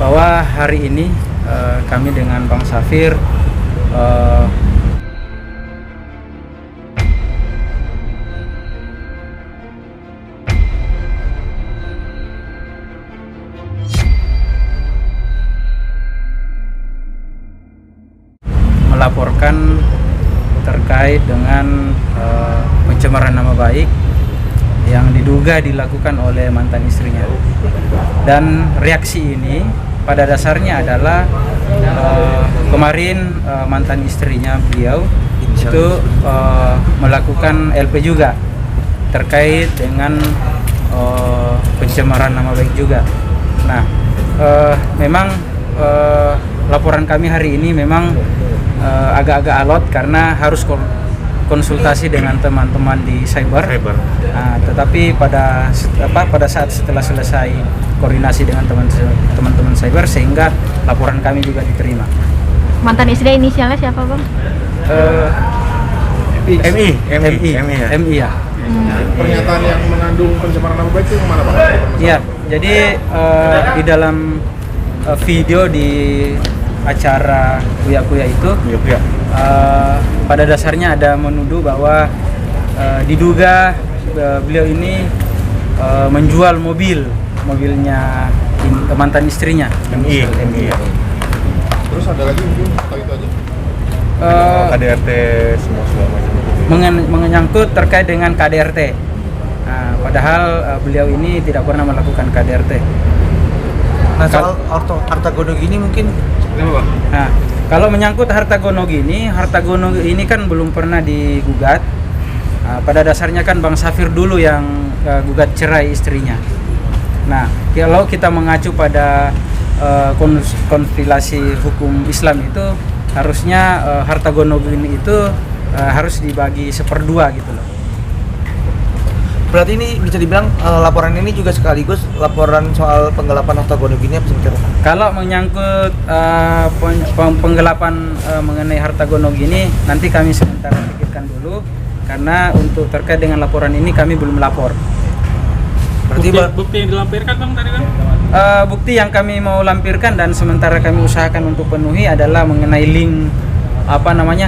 bahwa hari ini kami dengan Bang Safir melaporkan terkait dengan pencemaran nama baik yang diduga dilakukan oleh mantan istrinya. Dan reaksi ini pada dasarnya adalah kemarin mantan istrinya beliau itu melakukan LP juga terkait dengan pencemaran nama baik juga. Nah, memang laporan kami hari ini memang agak-agak alot karena harus konsultasi dengan teman-teman di cyber. Nah, tetapi pada saat setelah selesai koordinasi dengan teman-teman cyber sehingga laporan kami juga diterima. Mantan istri inisialnya siapa, Bang? MI ya. Pernyataan yang mengandung pencemaran nama baik itu yang mana, Pak? Iya, jadi di dalam video di acara Kuya itu pada dasarnya ada menuduh bahwa diduga beliau ini menjual mobilnya mantan istrinya. MI. Terus ada lagi mungkin atau itu aja? KDRT semua macam. Menyangkut terkait dengan KDRT. Nah, padahal beliau ini tidak pernah melakukan KDRT. Nah, soal harta gono gini mungkin. Nah, kalau menyangkut harta gono ini kan belum pernah digugat. Nah, pada dasarnya kan Bang Safir dulu yang gugat cerai istrinya. Nah, kalau kita mengacu pada konstelasi hukum Islam itu harusnya harta gono gini itu harus dibagi 1/2 gitu loh. Berarti ini bisa dibilang laporan ini juga sekaligus laporan soal penggelapan harta gono gini apa sebenarnya? Kalau menyangkut penggelapan mengenai harta gono gini, nanti kami sebentar pikirkan dulu karena untuk terkait dengan laporan ini kami belum lapor. Berarti bukti yang dilampirkan, Bang, tadi kan? Bukti yang kami mau lampirkan dan sementara kami usahakan untuk penuhi adalah mengenai link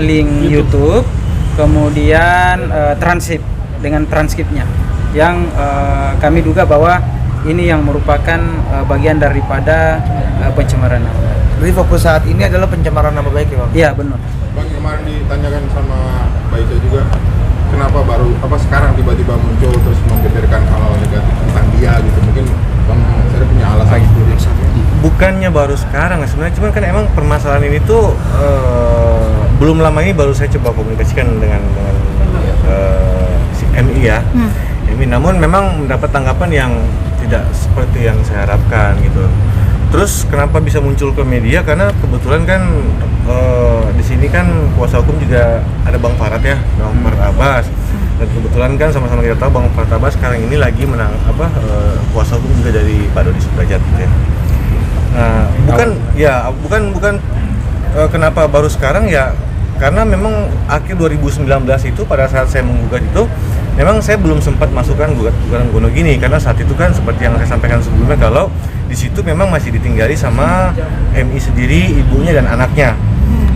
link YouTube, kemudian dengan transkripnya yang kami duga bahwa ini yang merupakan bagian daripada pencemaran nama baik. Jadi fokus saat ini adalah pencemaran nama baik ya, Bang? Iya, benar. Bang, kemarin ditanyakan sama Mbak Ica juga, kenapa sekarang tiba-tiba muncul terus membeberkan hal negatif tentang dia gitu. Mungkin Bang saya punya alasan itu. Bukannya baru sekarang sebenarnya, cuman kan emang permasalahan ini tuh belum lama ini baru saya coba komunikasikan dengan si MI ya. MI, namun memang mendapat tanggapan yang tidak seperti yang saya harapkan gitu. Terus kenapa bisa muncul ke media? Karena kebetulan kan di sini kan kuasa hukum juga ada Bang Farad ya, Bang Farad Abbas. Dan kebetulan kan sama-sama kita tahu Bang Farad Abbas sekarang ini lagi kuasa hukum juga dari Pak Dodi Sudrajat gitu ya. Nah, bukan kenapa baru sekarang ya, karena memang akhir 2019 itu pada saat saya menggugat itu memang saya belum sempat masukkan gugatan gono gini karena saat itu kan seperti yang saya sampaikan sebelumnya kalau di situ memang masih ditinggali sama MI sendiri, ibunya dan anaknya.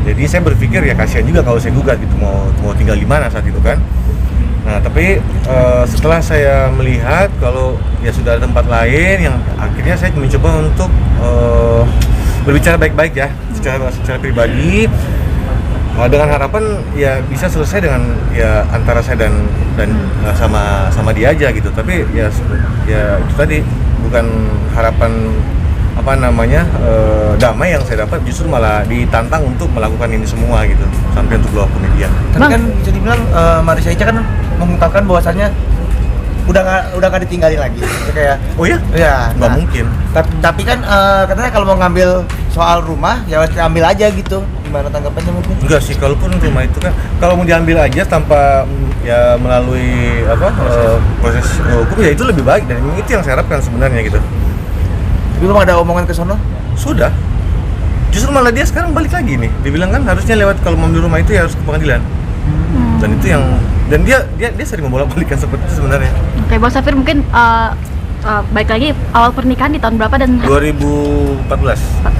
Jadi saya berpikir ya kasihan juga kalau saya gugat gitu, mau tinggal di mana saat itu kan. Nah, tapi setelah saya melihat kalau ya sudah ada tempat lain yang akhirnya saya mencoba untuk berbicara baik-baik ya secara pribadi dengan harapan ya bisa selesai dengan ya antara saya dan sama dia aja gitu. Tapi ya itu tadi bukan harapan damai yang saya dapat, justru malah ditantang untuk melakukan ini semua gitu sampai untuk keluar ke media. Tapi kan bisa dibilang Marissa Ica kan mengungkapkan bahwasannya udah nggak ditinggalin lagi. Kayak oh ya? Ya. Nggak mungkin. Tapi kan katanya kalau mau ngambil soal rumah ya harus diambil aja gitu. Gimana tanggapannya mungkin? Enggak sih, kalaupun rumah itu kan kalau mau diambil aja tanpa ya melalui proses hukum ya itu lebih baik, dan itu yang saya harapkan sebenarnya gitu. Belum ada omongan ke sono? Sudah. Justru malah dia sekarang balik lagi nih. Dibilang kan harusnya lewat kalau mau ambil rumah itu ya harus ke pengadilan. Dan itu yang dia sering membolak-balikkan seperti itu sebenarnya. Oke, Bang Safir, mungkin baik lagi awal pernikahan di tahun berapa 2014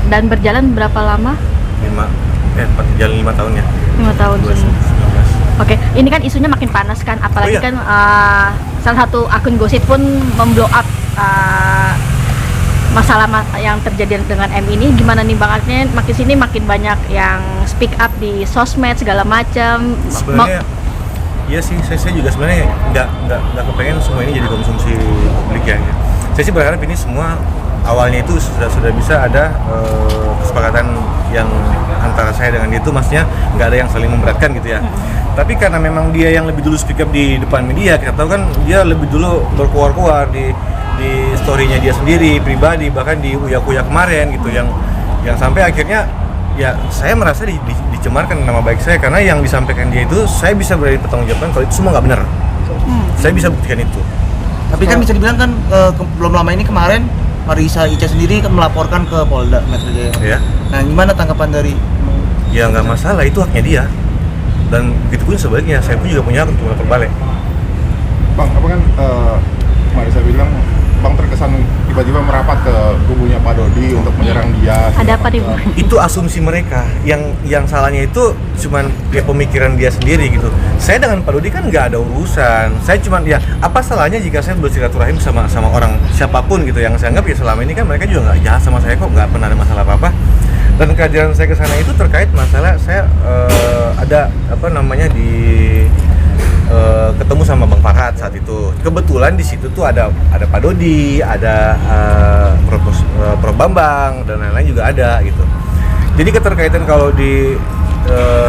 dan berjalan berapa lama? 5 tahun ya. 5 tahun. 2019. Oke, ini kan isunya makin panas kan, apalagi Oh, iya. kan salah satu akun gosip pun memblow up masalah yang terjadi dengan M ini. Gimana nih Bang, artinya makin sini makin banyak yang speak up di sosmed segala macam. Sebenarnya iya sih, saya juga sebenarnya nggak kepengen semua ini jadi konsumsi publik ya. Saya sih berharap ini semua awalnya itu sudah bisa ada kesepakatan yang antara saya dengan dia itu, maksudnya nggak ada yang saling memberatkan gitu ya. Tapi karena memang dia yang lebih dulu speak up di depan media, kita tahu kan dia lebih dulu berkuar-kuar di story-nya dia sendiri pribadi, bahkan di Uya-Kuya kemarin gitu, yang sampai akhirnya ya saya merasa dicemarkan nama baik saya, karena yang disampaikan dia itu saya bisa berani bertanggung jawabkan kalau itu semua nggak benar. Saya bisa buktikan itu. Tapi kan bisa dibilang kan belum lama ini kemarin Marissa Ica sendiri kan melaporkan ke Polda Metro Jaya. Ya. Nah, gimana tanggapan dari? Ya nggak masalah, itu haknya dia. Dan begitu pun sebaliknya, saya pun juga punya hak untuk melapor balik. Bang, apa kan Marissa bilang Bang terkesan tiba-tiba merapat ke kubunya Pak Dodi untuk menyerang dia. Ada apa nih, Bang? Itu asumsi mereka, yang salahnya itu cuman ya pemikiran dia sendiri gitu. Saya dengan Pak Dodi kan nggak ada urusan. Saya cuman ya apa salahnya jika saya bersilaturahim sama orang siapapun gitu, yang saya anggap ya selama ini kan mereka juga nggak jahat sama saya kok, nggak pernah ada masalah apa-apa. Dan kehadiran saya ke sana itu terkait masalah saya ada apa namanya ketemu sama Bang Farhad saat itu. Kebetulan di situ tuh ada Pak Dodi, ada Prof Bambang dan lain-lain juga ada gitu. Jadi keterkaitan kalau di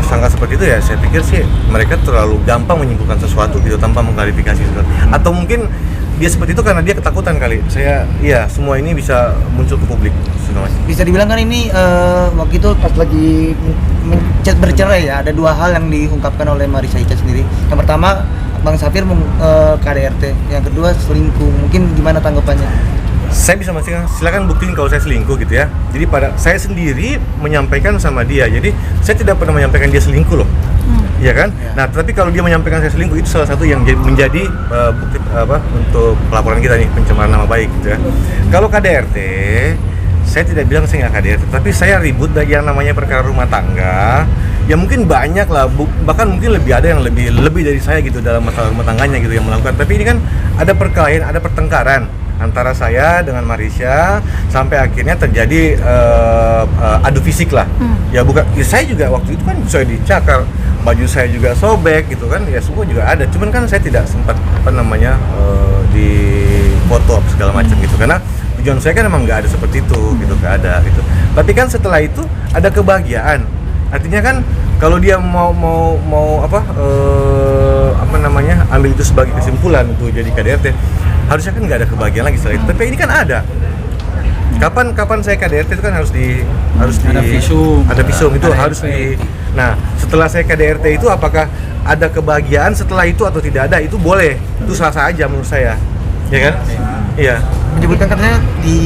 sangka seperti itu ya, saya pikir sih mereka terlalu gampang menyimpulkan sesuatu gitu tanpa mengklarifikasi sesuatu. Atau mungkin dia seperti itu karena dia ketakutan kali. Iya, semua ini bisa muncul ke publik. Bisa dibilang kan ini waktu itu pas lagi bercerai ya, ada dua hal yang diungkapkan oleh Marissa Ica sendiri. Yang pertama, Bang Safir KDRT, yang kedua selingkuh. Mungkin gimana tanggapannya? Saya bisa memastikan, silakan buktiin kalau saya selingkuh gitu ya. Jadi pada saya sendiri menyampaikan sama dia, jadi saya tidak pernah menyampaikan dia selingkuh loh. Iya kan? Ya. Nah, tapi kalau dia menyampaikan saya selingkuh, itu salah satu yang menjadi bukti untuk pelaporan kita nih, pencemaran nama baik gitu ya. Kalau KDRT, saya tidak bilang saya nggak KDRT, tapi saya ribut dari yang namanya perkara rumah tangga. Ya mungkin banyak lah, bahkan mungkin lebih ada yang lebih dari saya gitu dalam masalah rumah tangganya gitu yang melakukan. Tapi ini kan ada perkelahian, ada pertengkaran antara saya dengan Marissa sampai akhirnya terjadi adu fisik lah. Ya bukan, ya saya juga waktu itu kan saya dicakar, baju saya juga sobek gitu kan, ya semua juga ada. Cuman kan saya tidak sempat di foto segala macam gitu, karena tujuan saya kan emang nggak ada seperti itu gitu, nggak ada gitu. Tapi kan setelah itu ada kebahagiaan. Artinya kan kalau dia mau ambil itu sebagai kesimpulan untuk jadi KDRT, harusnya kan nggak ada kebahagiaan lagi setelah itu. Tapi ini kan ada. Kapan saya KDRT itu kan harus ada visum itu ada harus LP. Nah, setelah saya KDRT itu apakah ada kebahagiaan setelah itu atau tidak ada, itu boleh, itu sah-sah aja menurut saya, ya kan? Iya. Menyebutkan katanya di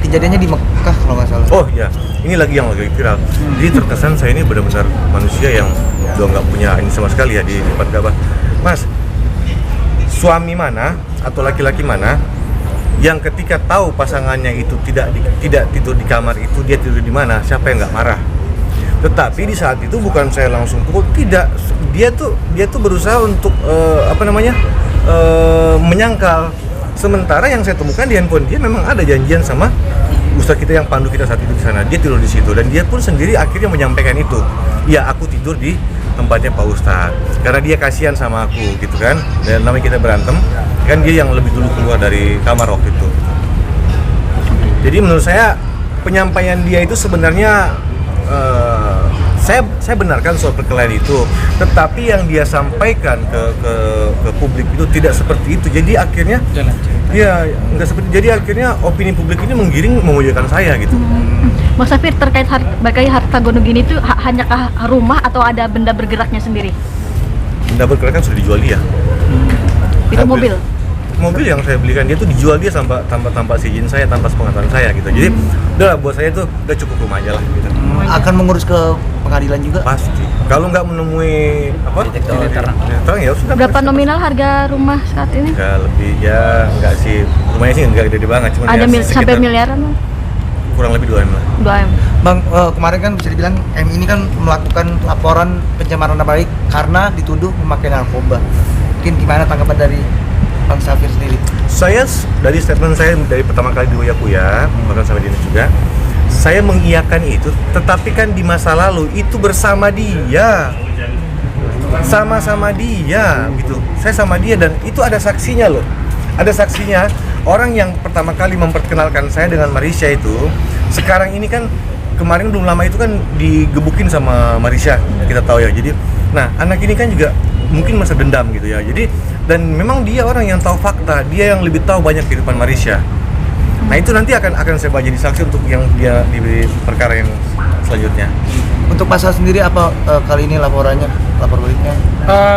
kejadiannya di Mekah kalau nggak salah. Oh iya, ini lagi yang lagi viral. Jadi terkesan saya ini benar-benar manusia yang udah nggak punya ini sama sekali ya di depan Ka'bah. Mas, suami mana atau laki-laki mana yang ketika tahu pasangannya itu tidak tidur di kamar itu, dia tidur di mana, siapa yang nggak marah? Tetapi di saat itu bukan saya langsung pukul, tidak, dia tuh berusaha untuk menyangkal. Sementara yang saya temukan di handphone dia memang ada janjian sama ustadz kita yang pandu kita saat itu di sana, dia tidur di situ dan dia pun sendiri akhirnya menyampaikan itu. Ya, aku tidur di tempatnya Pak Ustadz karena dia kasihan sama aku gitu kan, dan namanya kita berantem kan, dia yang lebih dulu keluar dari kamar waktu itu. Jadi menurut saya penyampaian dia itu sebenarnya saya benarkan soal perkelahian itu, tetapi yang dia sampaikan ke publik itu tidak seperti itu. Jadi akhirnya ya nggak seperti, jadi akhirnya opini publik ini menggiring memojokkan saya gitu. Mas Safir, terkait harta gono gini itu hanyakah rumah atau ada benda bergeraknya sendiri? Benda bergerak kan sudah dijual dia. Itu mobil? Mobil yang saya belikan dia tuh dijual dia tanpa izin saya, tanpa sepengetahuan saya gitu. Jadi udah buat saya tuh udah cukup rumah aja lah gitu. Akan mengurus ke pengadilan juga. Pasti. Kalau nggak menemui apa? Detektor. Detektor ya sudah. Berapa nominal harga rumah saat ini? Nggak lebih ya, nggak sih. Rumahnya sih nggak gede banget, cuma Ada ya sampai sekitar miliaran Bang? kurang lebih 2 M lah. 2 M. Bang, kemarin kan bisa dibilang M ini kan melakukan laporan pencemaran nama baik karena dituduh memakai narkoba. Mungkin gimana tanggapan dari Bang Safir sendiri? Saya dari statement saya dari pertama kali di Uyakuya, bahkan sampai di ini juga, saya mengiyakan itu, tetapi kan di masa lalu itu bersama dia, sama-sama dia, gitu. Saya sama dia dan itu ada saksinya loh, ada saksinya. Orang yang pertama kali memperkenalkan saya dengan Marisha itu, sekarang ini kan kemarin belum lama itu kan digebukin sama Marisha, kita tahu ya. Jadi, nah anak ini kan juga mungkin masa dendam gitu ya. Jadi dan memang dia orang yang tahu fakta, dia yang lebih tahu banyak kehidupan Marisha. Nah itu nanti akan saya bawa jadi saksi untuk yang dia di perkara yang selanjutnya. Untuk pasal sendiri apa kali ini laporannya, lapor baliknya?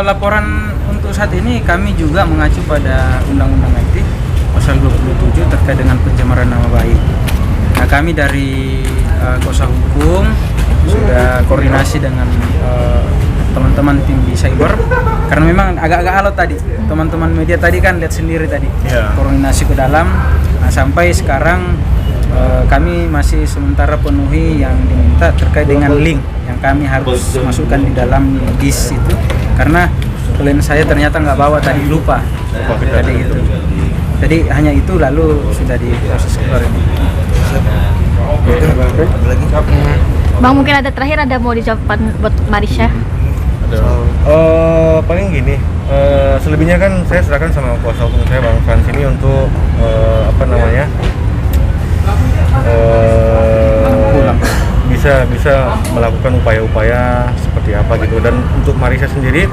Laporan untuk saat ini kami juga mengacu pada Undang-Undang IT pasal 27 terkait dengan pencemaran nama baik. Nah kami dari kuasa hukum sudah koordinasi dengan teman-teman tim di cyber karena memang agak-agak alot tadi. Teman-teman media tadi kan lihat sendiri tadi. Yeah. Koordinasi ke dalam. Nah sampai sekarang kami masih sementara penuhi yang diminta terkait dengan link yang kami harus masukkan di dalam disk itu karena klien saya ternyata nggak bawa tadi, lupa tadi itu. Jadi hanya itu lalu sudah diproses keluar ini. Ada lagi? Bang mungkin ada terakhir ada mau dijawabkan buat Marisha? Paling gini, selebihnya kan saya serahkan sama kuasa hukum saya Bang Frans ini untuk bisa melakukan upaya-upaya seperti apa gitu. Dan untuk Marisha sendiri,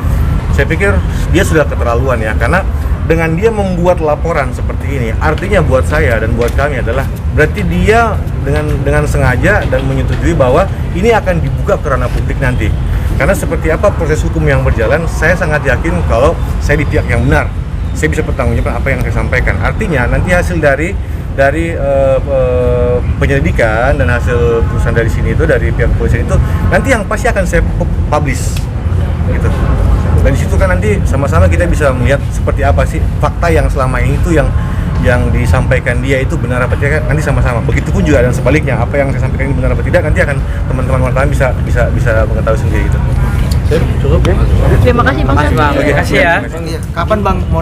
saya pikir dia sudah keterlaluan ya, karena dengan dia membuat laporan seperti ini, artinya buat saya dan buat kami adalah berarti dia dengan sengaja dan menyetujui bahwa ini akan dibuka ke ranah publik nanti. Karena seperti apa proses hukum yang berjalan, saya sangat yakin kalau saya di pihak yang benar, saya bisa bertanggung jawab apa yang saya sampaikan. Artinya nanti hasil dari penyelidikan dan hasil putusan dari sini itu dari pihak kepolisian itu nanti yang pasti akan saya publish gitu. Dan di situ kan nanti sama-sama kita bisa melihat seperti apa sih fakta yang selama ini itu yang disampaikan dia itu benar apa tidak, nanti sama-sama. Begitupun juga dan sebaliknya, apa yang saya sampaikan ini benar apa tidak, nanti akan teman-teman wartawan bisa mengetahui sendiri gitu. Terima kasih Bang Safir. Terima kasih ya. Iya, kapan Bang mau